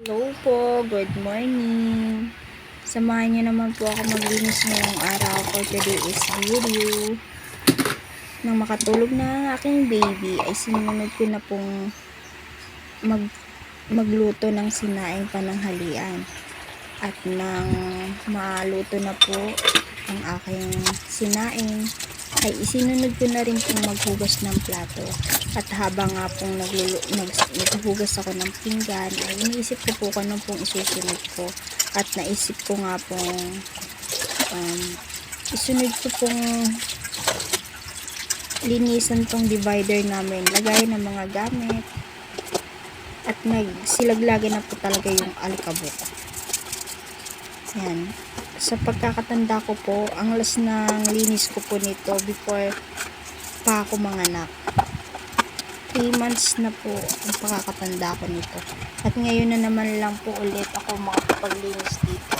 Hello po, good morning. Samahan niyo naman po ako maglinis ngayong araw for today's video. Nang makatulog na ang aking baby ay sinunod ko na pong magluto ng sinaing pananghalian. At nang maluto na po ang aking sinaing ay isinunod ko na rin pong maghugas ng plato. At habang nga pong naghuhugas ako ng pinggan ay iniisip ko po kung anong pong isusunod ko. At naisip ko nga pong isunod ko pong linisan tong divider namin, lagay ng mga gamit, at nagsilaglagan na po talaga yung alikabok. Yan. Sa pagkakatanda ko po, ang last ng linis ko po nito before pa ako manganak. 3 months na po ang pagkakatanda ko nito. At ngayon na naman lang po ulit ako makapaglinis dito.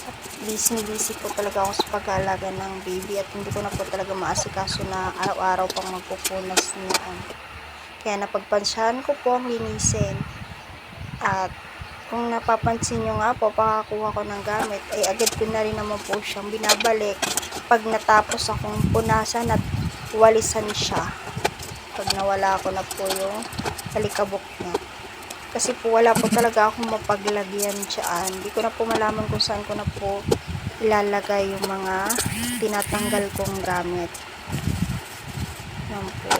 At busy po talaga ako sa pag-aalaga ng baby at hindi ko na po talaga maasikaso na araw-araw pang magpupunas niyan. Kaya napagpansyahan ko po ang linisin. At kung napapansin nyo nga po, pakakuha ko ng gamit, ay agad ko na rin naman po siyang binabalik pag natapos akong punasan at walisan siya. Pag nawala ko na po yung alikabok niya. Kasi po wala po talaga akong mapaglagyan dyan. Hindi ko na po malaman kung saan ko na po ilalagay yung mga tinatanggal kong gamit. Yan po.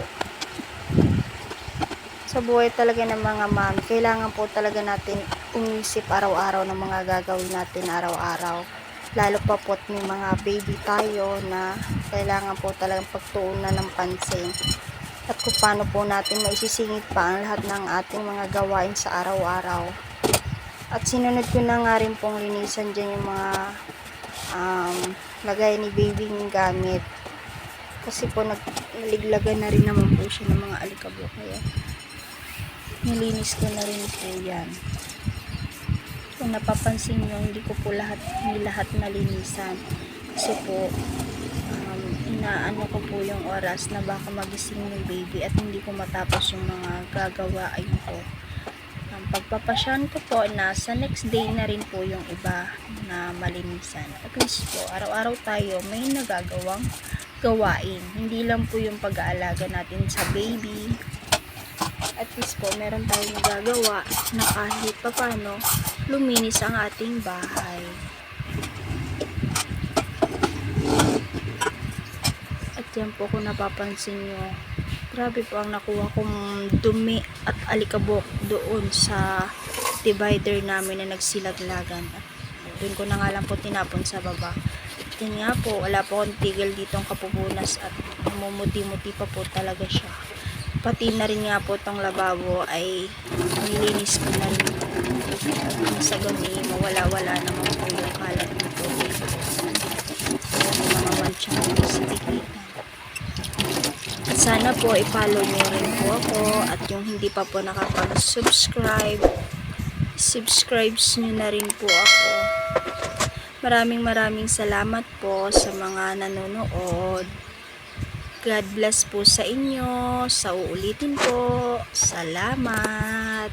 Sa buhay talaga ng mga mom, kailangan po talaga natin umisip araw-araw ng mga gagawin natin araw-araw. Lalo pa po't may mga baby tayo na kailangan po talagang pagtuunan ng pansin. At kung paano po natin maisisingit pa ang lahat ng ating mga gawain sa araw-araw. At sinunod ko na nga rin pong linisan dyan yung mga lagay ni baby ng gamit. Kasi po naliglagan na rin naman po siya ng mga alikabok. Kaya nilinis ko na rin po yan. Kung napapansin nyo, hindi lahat nalinisan. Kasi po, inaano ko po yung oras na baka magising yung baby at hindi ko matapos yung mga gagawain ko. Ang pagpapasyan ko po na sa next day na rin po yung iba na malinisan. At least po, araw-araw tayo may nagagawang gawain. Hindi lang po yung pag-aalaga natin sa baby. At least po, meron tayong nagagawa na kahit papano luminis ang ating bahay. At yan po kung napapansin nyo, grabe po ang nakuha kong dumi at alikabok doon sa divider namin na nagsilaglagan. At doon ko na nga lang po tinapon sa baba. At yun nga po, wala po akong tigil ditong kapupunas at namumuti-muti pa po talaga siya. Pati na rin nga po tong lababo ay nilinis ko na rin. At sa gabi, mawala-wala naman po yung kalat nito. Yung mga mancha ko sa tikitan. At sana po i-follow nyo rin po ako. At yung hindi pa po nakapag-subscribe, subscribe nyo na rin po ako. Maraming salamat po sa mga nanonood. God bless po sa inyo. Sa uulitin po. Salamat.